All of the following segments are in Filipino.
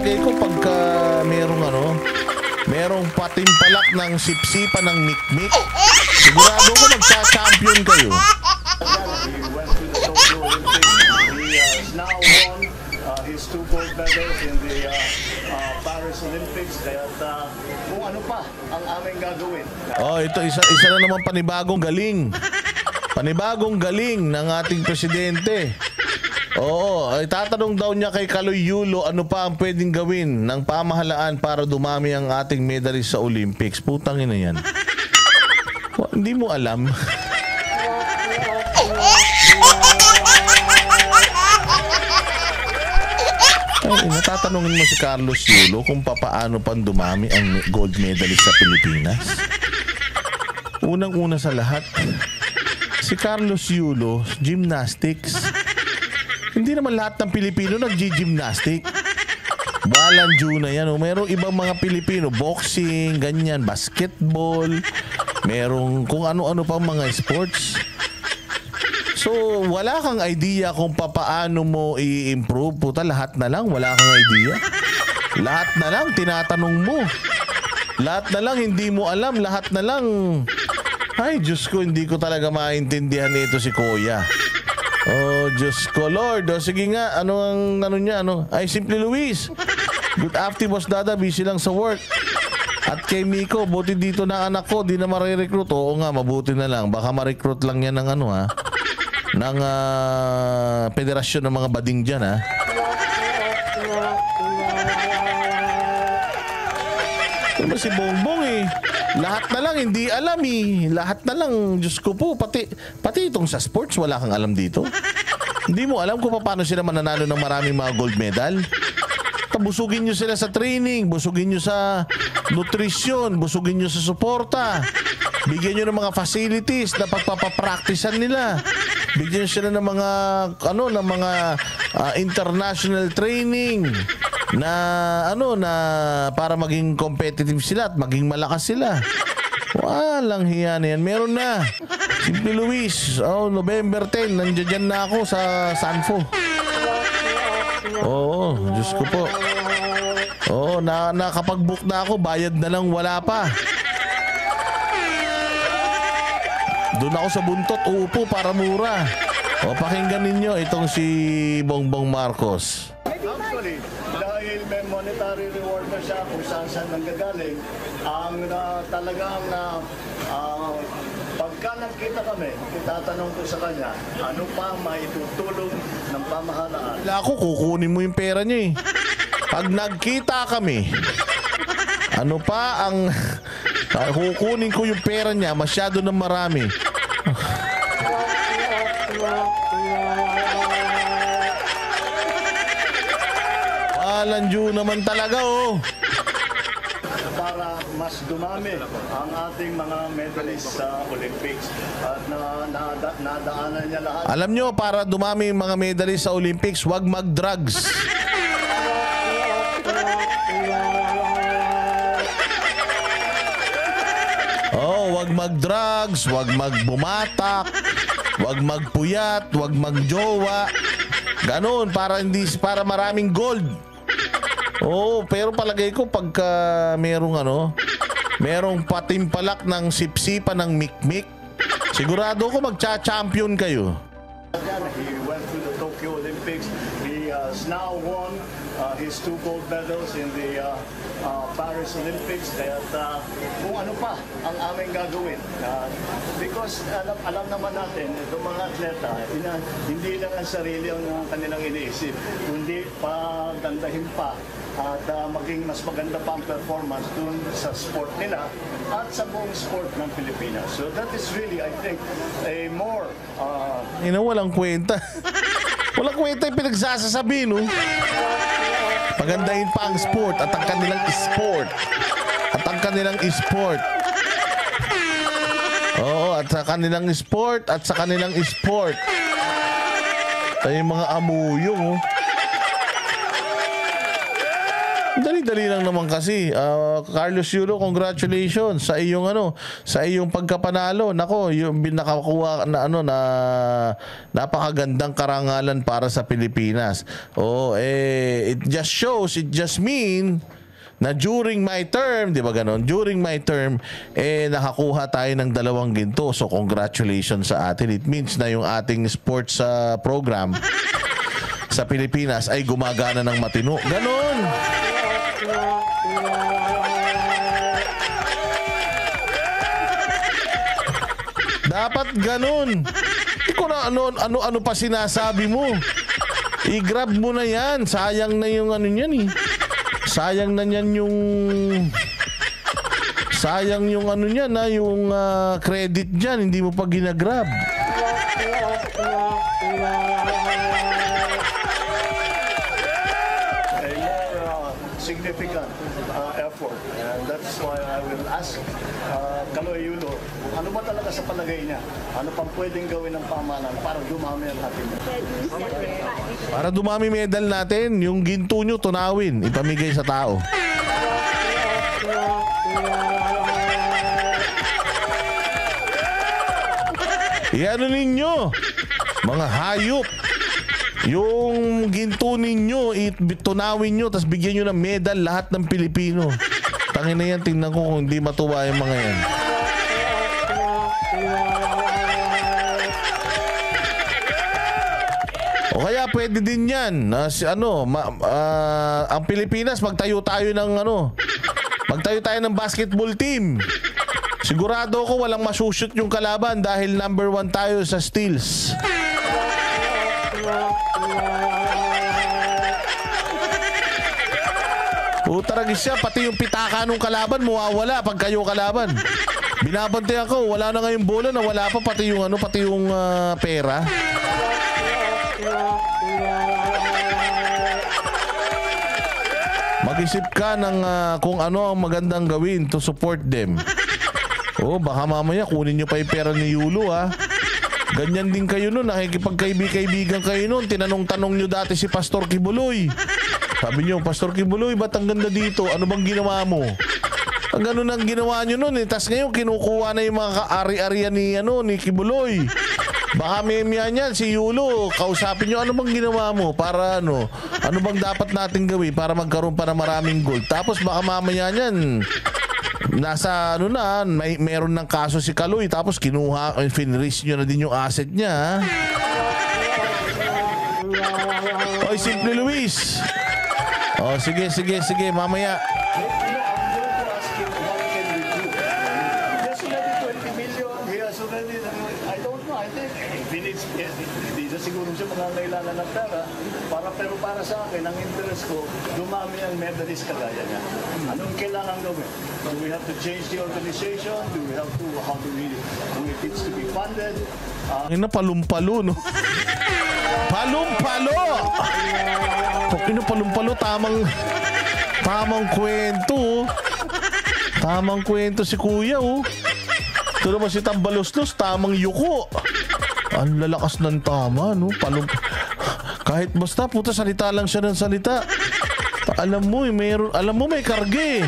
palagay ko pagka merong patimpalak ng sipsipa ng mikmik, sigurado ko magsa-champion kayo. He went to the Tokyo Olympics. He has now won his 2 gold medals in the Paris Olympics. Kaya kung ano pa ang aming gagawin. Oh, ito isa na naman panibagong galing. Panibagong galing ng ating presidente. Oo, itatanong daw niya kay Kaloy Yulo ano pa ang pwedeng gawin ng pamahalaan para dumami ang ating medalist sa Olympics. Putang ina yan. Hindi mo alam. Ay, natatanungin mo si Carlos Yulo kung papaano pang dumami ang gold medalist sa Pilipinas. Unang-una sa lahat, si Carlos Yulo, gymnastics. Hindi naman lahat ng Pilipino nag-gymnastic. Balanju na yan. Merong ibang mga Pilipino, boxing, ganyan, basketball, merong kung ano-ano pang mga sports. So, wala kang idea kung papaano mo i-improve. Puta, lahat na lang, wala kang idea. Lahat na lang, tinatanong mo. Lahat na lang, hindi mo alam. Lahat na lang. Ay, Diyos ko, hindi ko talaga maintindihan ito si Kuya. Oh, Diyos ko, Lord. O, sige nga, ano niya? Ay, Simply Luis. Good afternoon, Boss Dada. Busy lang sa work. At kay Miko, buti dito na anak ko, di na marirecruit. Oo nga, mabuti na lang. Baka ma-recruit lang yan ng ng federasyon ng mga bading dyan, ha? Diba si Bongbong, eh? Lahat na lang, hindi alam, eh. Lahat na lang, Diyos ko po, pati itong sa sports, wala kang alam dito. Hindi mo alam kung paano sila mananalo ng maraming mga gold medal. Busugin nyo sila sa training, busugin nyo sa nutrition, busugin nyo sa suporta. Bigyan nyo ng mga facilities na pagpapapraktisan nila. Bigyan nyo sila ng mga international training na para maging competitive sila at maging malakas sila. Walang hiya na yan. Meron na. Simply Luis, November 10, nandiyan na ako sa Sanfo. Oo, Diyos ko po. Oo, nakapag-book na ako, bayad na lang, wala pa. Doon ako sa buntot, uupo para mura. O, pakinggan ninyo itong si Bongbong Marcos. Actually, dahil may monetary reward na siya kung saan nanggagaling, ang talagang pagka nagkita kami, itatanong ko sa kanya, ano pa maitutulong ng pamahalaan? Ako, kukunin mo yung pera niya, eh. Pag nagkita kami, ano pa ang kukunin ko yung pera niya, masyado na marami. Balanju naman talaga, oh. Para mas dumami ang ating mga medalists sa Olympics at nadaanan niya lahat. Alam nyo, para dumami yung mga medalist sa Olympics, wag mag-drugs. Wag mag-drugs, wag magbumatak, wag magpuyat, wag magjowa. Ganon, para maraming gold. Pero palagay ko pagka merong patimpalak ng sipsipa ng mikmik, sigurado ko magcha-champion kayo. He went to the Tokyo Olympics. He has now won his 2 gold medals in the Paris Olympics. Kaya kung ano pa ang aming gagawin. Because alam naman natin, itong mga atleta, hindi lang ang sarili ang kanilang iniisip, kundi pagandahin pa at maging mas maganda pa ang performance dun sa sport nila at sa buong sport ng Pilipinas. So that is really, I think, a more... walang kwenta. Walang kwenta yung pinagsasasabi, no? Pagandahin pa ang sport at ang kanilang sport. At ang kanilang sport. Oo, at sa kanilang sport at sa kanilang sport. Ay, mga amuyong, oh. Dali-dali lang naman kasi. Carlos Yulo, congratulations sa iyong sa iyong pagkapanalo. Nako, yung nakakuha na napakagandang karangalan para sa Pilipinas. It just mean na during my term, di ba ganon? During my term, nakakuha tayo ng 2 ginto. So, congratulations sa atin. It means na yung ating sports program sa Pilipinas ay gumagana ng matino. Ganon! Dapat ganon. Ikaw na ano pa sinasabi mo? I-grab mo na yan. Sayang na yung niyan eh. Sayang na niyan yung niyan yung credit diyan, hindi mo pa ginagrab. Significant effort, and that's why I will ask Kaloy Yulo, ano ba talaga sa palagay niya? Ano pang pwedeng gawin ng pamahalaan para dumami ang ating Para dumami medal natin, yung ginto nyo tunawin, ipamigay sa tao. Iano ninyo, mga hayop, yung ginto ninyo, tunawin nyo, tapos bigyan nyo ng medal lahat ng Pilipino. Tangin na yan, tingnan ko kung hindi matuwa yung mga yan. O kaya pwede din yan. Ang Pilipinas, magtayo tayo ng basketball team. Sigurado ko walang masushoot yung kalaban dahil number 1 tayo sa steals. Taragis siya, pati yung pitaka nung kalaban mawawala pag kayo kalaban. Binabantayan ko, wala na ngayong bola, na wala pa pati yung pera. Mag-isip ka ng kung ano ang magandang gawin to support them. Baka mamaya kunin nyo pa yung pera ni Yulo ha. Ganyan din kayo nun, nakikipagkaibigan kayo nun. Tinanong-tanong nyo dati si Pastor Kibuloy. Sabi nyo, Pastor Kibuloy, ba't ang ganda dito? Ano bang ginawa mo? Ang ganun ang ginawa nyo nun eh. Tapos ngayon kinukuha na yung mga kaari-arian ni Kibuloy. Baka may yan, si Yulo, kausapin nyo, ano bang ginawa mo? Para ano bang dapat natin gawin para magkaroon pa ng maraming gold? Tapos baka mamaya yan, nasa meron ng kaso si Kaloy, tapos kinuha, finrisk nyo na din yung asset niya. Oy, Simple Luis. Sige, mamaya. Hindi na siguro siya mangangailangan ng pera pero para sa akin, ang interest ko, dumami ang medalist kagaya niya. Anong kailangan gawin? Do we have to change the organization? How do it needs to be funded? Palumpalo, no? Palumpalo! Palumpalo, tamang kwento. Tamang kwento si Kuya, Ito naman si Tambaloslos, tamang yuko. Ang lalakas ng tama, no? Kahit basta, salita lang siya ng salita. Alam mo, may karge.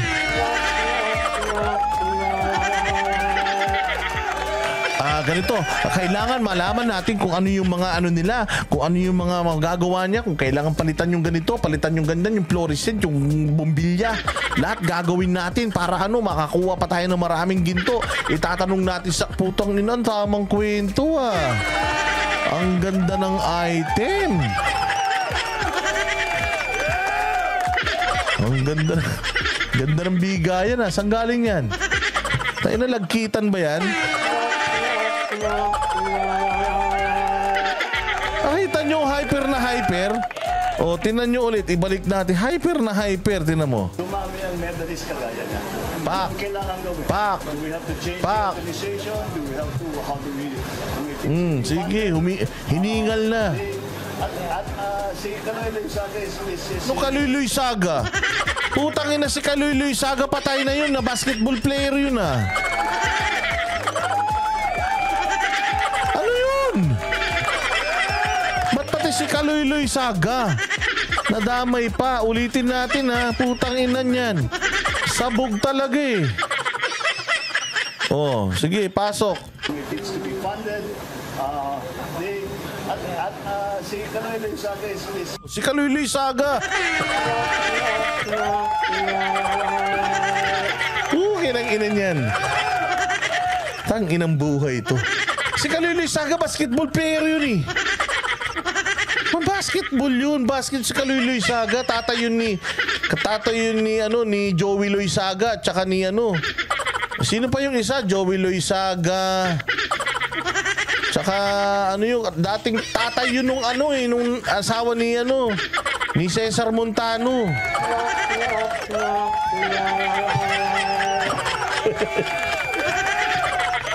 Ganito, kailangan malaman natin kung ano yung mga nila, kung ano yung mga magagawa niya, kung kailangan palitan yung ganito, palitan yung ganyan, yung fluorescent, yung bombilya. Lahat gagawin natin para makakuha pa tayo ng maraming ginto. Itatanong natin sa putang ina, tamang kwento Ang ganda ng item. Ang ganda ng bigayan Saan galing yan? Tayo na, lagkitan ba yan? Nakita nyo hyper na hyper? Tinan nyo ulit, ibalik natin. Hyper na hyper, tinan mo. Dumami ang medalist kagaya niya. Pak! Kailangan gawin. Pak! Do we have to change the organization? How do we sige, hiningal na. Si Kaloy Saga is Kaloy Saga? Putangin na si Kaloy Saga, patay na yun, na basketball player yun Ano yun? Ba't pati si Kaloy Saga? Nadamay pa. Ulitin natin ha. Putang ina niyan. Sabog talaga eh. Oh, sige, pasok. It needs to be funded. Si Kanoy Saga is Si Kaluloy Saga. Kinang ina niyan. Tang inang buhay ito. Si Kaluloy Saga, basketball player yun eh. Basketball yun. Si Kaluloy Saga. Tatay yun ni Joey Loizaga. Tsaka ni sino pa yung isa? Joey Loizaga. Tsaka yung dating tatay yun nung nung asawa ni ni Cesar Montano.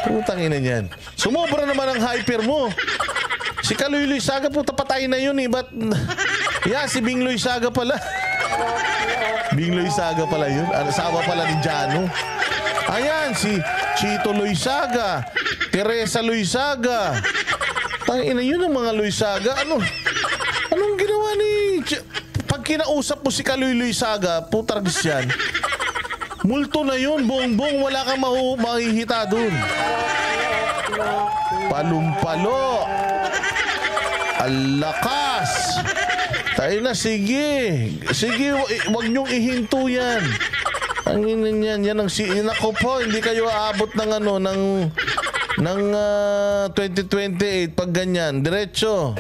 Putang ina niyan. Sumobra naman ang hyper mo. Si Kaluloy Loizaga, puta patay na yun eh. Ba't? Yeah, si Bing Loizaga pala. Bing Loizaga pala yun. Asawa pala ni Jano. Ayan, si Chito Loizaga. Teresa Loizaga. Tangina yun ang mga Loizaga. Anong ginawa ni... Pag kinausap mo si Kaluloy Loizaga, putargis yan. Multo na yun, bongbong. Wala kang makihita dun. Palumpalo. Alakas. Tayo na, sige. Sige, wag niyong ihinto yan. Ang ina niyan, yan ang nako po, hindi kayo aabot ng 2028 pag ganyan. Diretso.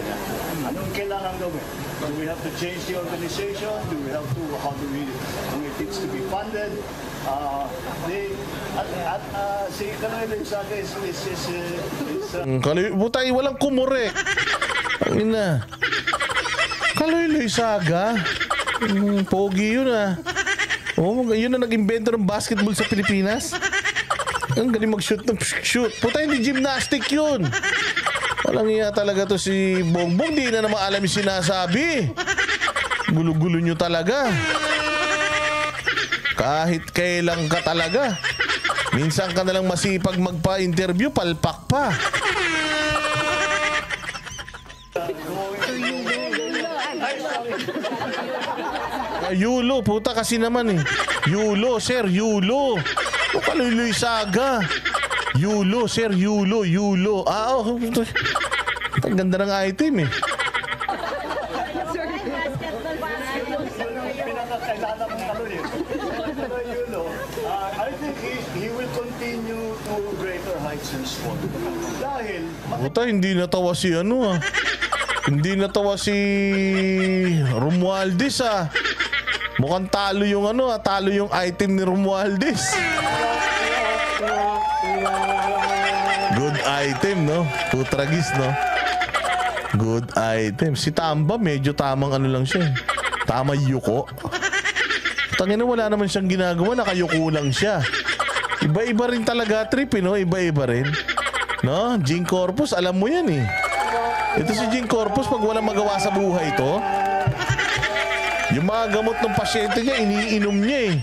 Anong kailangan gawin? Do we have to change the organization? Do we have to, it needs to be funded? Si Kanoy Saga is Butay, walang kumure. Ang ina. Kaluloy Saga. Pogi yun ah. Oh, yun na nag-invento ng basketball sa Pilipinas. Ang galing mag-shoot ng shoot. Puta, hindi gymnastic yun. Walang iya talaga to si Bongbong. Di na naman alam yung sinasabi. Gulo-gulo nyo talaga. Kahit kailan ka talaga. Minsan ka nalang masipag magpa-interview, palpak pa. Yulo, puta kasi naman eh. Yulo, sir, Yulo. O Kaluloy Saga. Yulo, sir, Yulo. Oh. Ang ganda ng item eh. pinakakailangan ng Kanoy. I think he will continue to greater heights in sport. Dahil Puta, hindi natawa si Hindi natawa si Romualdez ah. Mukhang talo yung talo yung item ni Romualdez. Good item, no? Putragis, no? Good item. Si Tamba, medyo tamang lang siya. Tama yuko. Tangina, wala naman siyang ginagawa. Nakayuko lang siya. Iba-iba rin talaga trip, no? Iba-iba rin. No? Gene Corpus, alam mo yan eh. Ito si Gene Corpus, pag walang magawa sa buhay to, yung mga gamot ng pasyente niya, iniinom niya eh.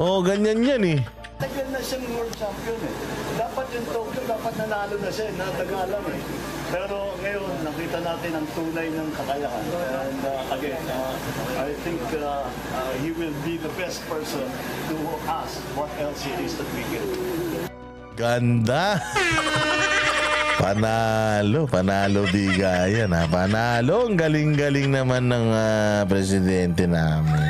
Oo, ganyan yan eh. tagal na siyang world champion eh. Dapat yung Tokyo, dapat nanalo na siya, natagalan eh. Pero ngayon, nakita natin ang tunay ng kakayahan. And again, I think he will be the best person to ask what else it is that we can do. Ganda. Panalo bigayan ha. Panalo, ang galing-galing naman ng presidente namin.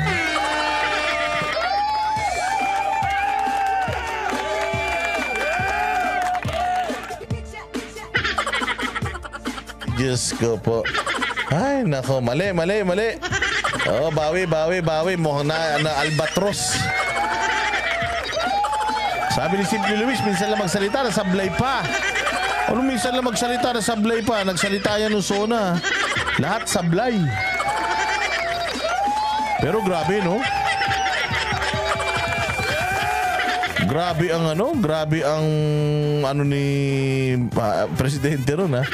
Diyos ko po. Ay, nako, mali. Oh, bawi. Mukhang na albatros. Sabi ni Simple Luis, minsan lang magsalita, nasablay pa. Ano minsan lang magsalita, nasablay pa? Nagsalita yan ng Sona. Lahat sablay. Pero grabe, no? Grabe ang ni presidente ron, ha?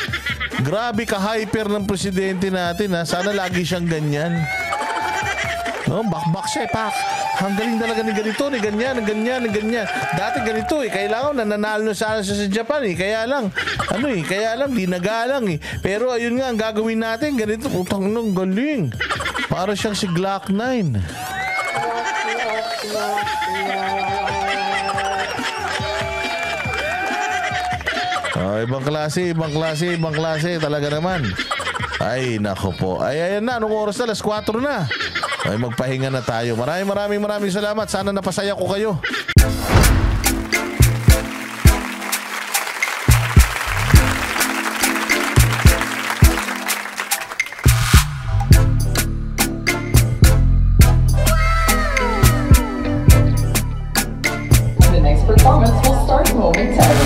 Grabe ka-hyper ng presidente natin, ha? Sana lagi siyang ganyan. No, bakbak siya, pak. Ang galing talaga ni ganito, ni ganyan. Dati ganito eh, kailangan nananalo na sana siya sa Japan eh. Kaya lang, di nagalang eh. Pero ayun nga, ang gagawin natin, ganito, utang nang galing. Para siyang si Glock 9. Oh, ibang klase talaga naman. Ay, nako po. Ay, ayan na. Anong oras na? Alas 4 na. Ay, magpahinga na tayo. Maraming salamat. Sana napasaya ko kayo. The next performance will start momentarily.